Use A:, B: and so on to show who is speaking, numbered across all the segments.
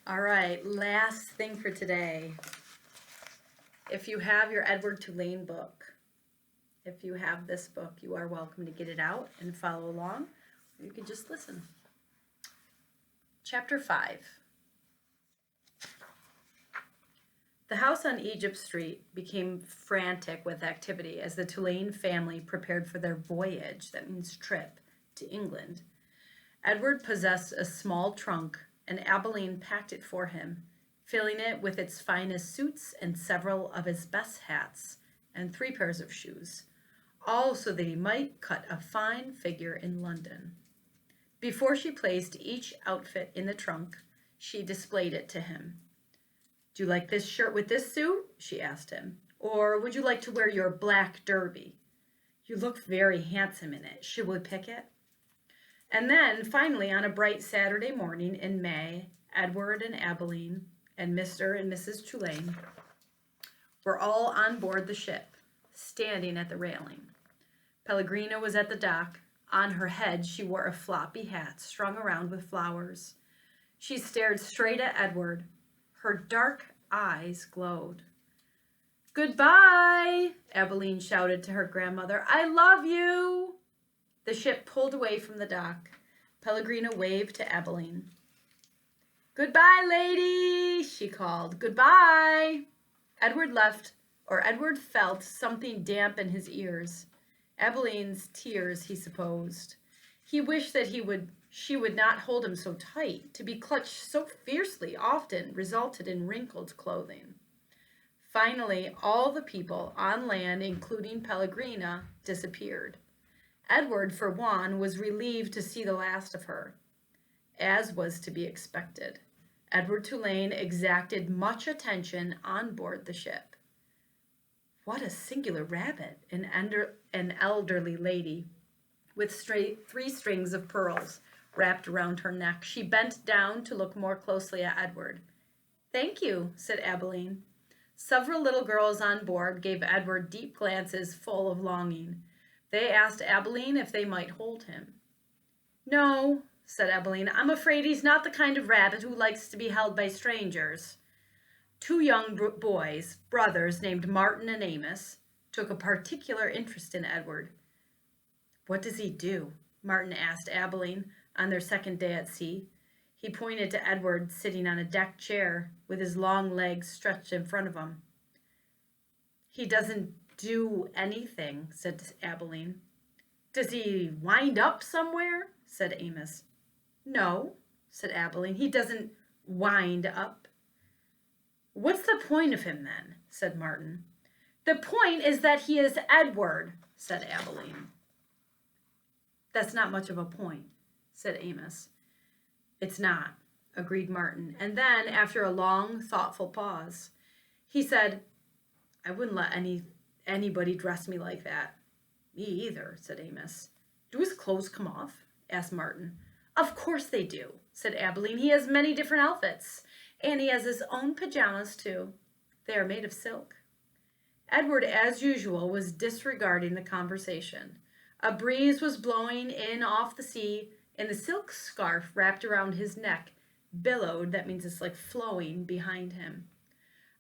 A: All right, last thing for today. If you have your Edward Tulane book, if you have this book, you are welcome to get it out and follow along. Or you can just listen. Chapter 5. The house on Egypt Street became frantic with activity as the Tulane family prepared for their voyage, that means trip, to England. Edward possessed a small trunk, and Abilene packed it for him, filling it with its finest suits and several of his best hats, and 3 pairs of shoes, all so that he might cut a fine figure in London. Before she placed each outfit in the trunk, she displayed it to him. "Do you like this shirt with this suit?" she asked him. "Or would you like to wear your black derby? You look very handsome in it. Should we pick it?" And then, finally, on a bright Saturday morning in May, Edward and Abilene and Mr. and Mrs. Tulane were all on board the ship, standing at the railing. Pellegrina was at the dock. On her head, she wore a floppy hat strung around with flowers. She stared straight at Edward. Her dark eyes glowed. "Goodbye," Abilene shouted to her grandmother. "I love you." The ship pulled away from the dock. Pellegrina waved to Abilene. "Goodbye, lady," she called. "Goodbye." Edward felt something damp in his ears. Abilene's tears, he supposed. He wished that she would not hold him so tight. To be clutched so fiercely often resulted in wrinkled clothing. Finally, all the people on land, including Pellegrina, disappeared. Edward, for one, was relieved to see the last of her, as was to be expected. Edward Tulane exacted much attention on board the ship. "What a singular rabbit," an elderly lady with 3 strings of pearls wrapped around her neck. She bent down to look more closely at Edward. "Thank you," said Abilene. Several little girls on board gave Edward deep glances full of longing. They asked Abilene if they might hold him. "No," said Abilene. "I'm afraid he's not the kind of rabbit who likes to be held by strangers." 2 young boys, brothers named Martin and Amos, took a particular interest in Edward. "What does he do?" Martin asked Abilene on their second day at sea. He pointed to Edward sitting on a deck chair with his long legs stretched in front of him. "He doesn't do anything," said Abilene. "Does he wind up somewhere?" said Amos. "No," said Abilene. "He doesn't wind up." "What's the point of him, then?" said Martin. "The point is that he is Edward," said Abilene. "That's not much of a point," said Amos. "It's not," agreed Martin. And then, after a long, thoughtful pause, he said, "I wouldn't let anybody dress me like that." "Me either," said Amos. "Do his clothes come off?" asked Martin. "Of course they do," said Abilene. "He has many different outfits, and he has his own pajamas, too. They are made of silk." Edward, as usual, was disregarding the conversation. A breeze was blowing in off the sea, and the silk scarf wrapped around his neck billowed, that means it's like flowing, behind him.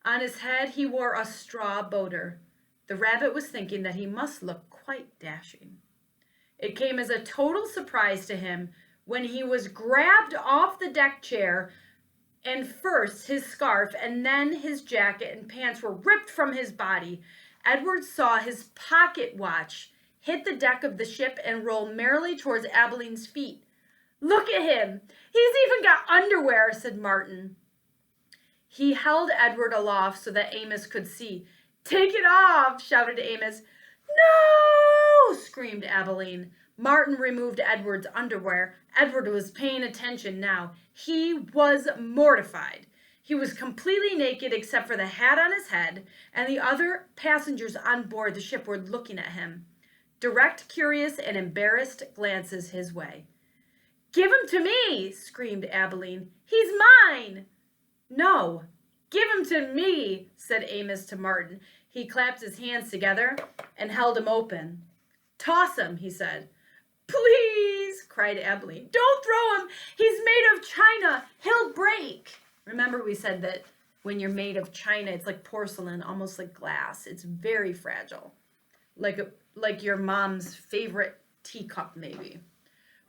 A: On his head he wore a straw boater. The rabbit was thinking that he must look quite dashing. It came as a total surprise to him when he was grabbed off the deck chair, and first his scarf and then his jacket and pants were ripped from his body. Edward saw his pocket watch hit the deck of the ship and roll merrily towards Abilene's feet. "Look at him! He's even got underwear," said Martin. He held Edward aloft so that Amos could see. "Take it off!" shouted Amos. "No!" screamed Abilene. Martin removed Edward's underwear. Edward was paying attention now. He was mortified. He was completely naked except for the hat on his head, and the other passengers on board the ship were looking at him. Direct, curious, and embarrassed glances his way. "Give him to me!" screamed Abilene. "He's mine!" "No, give him to me," said Amos to Martin. He clapped his hands together and held him open. "Toss him," he said. "Please," cried Abilene. "Don't throw him. He's made of china. He'll break." Remember we said that when you're made of china, it's like porcelain, almost like glass. It's very fragile. Like your mom's favorite teacup, maybe.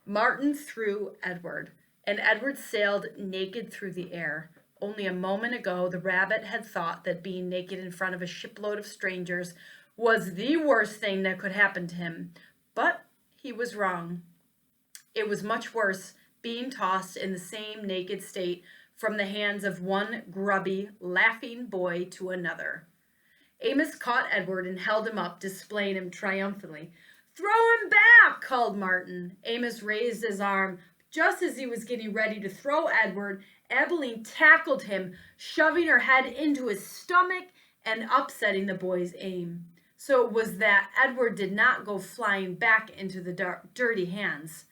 A: Martin threw Edward, and Edward sailed naked through the air. Only a moment ago, the rabbit had thought that being naked in front of a shipload of strangers was the worst thing that could happen to him. But he was wrong. It was much worse being tossed in the same naked state from the hands of one grubby, laughing boy to another. Amos caught Edward and held him up, displaying him triumphantly. "Throw him back!" called Martin. Amos raised his arm. Just as he was getting ready to throw Edward, Abilene tackled him, shoving her head into his stomach and upsetting the boy's aim. So it was that Edward did not go flying back into the dirty hands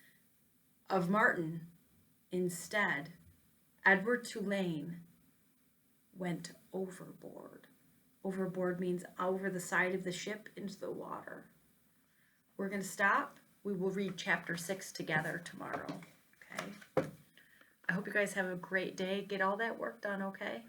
A: of Martin. Instead, Edward Tulane went overboard. Overboard means over the side of the ship into the water. We're going to stop. We will read chapter 6 together tomorrow. Okay? I hope you guys have a great day. Get all that work done, okay?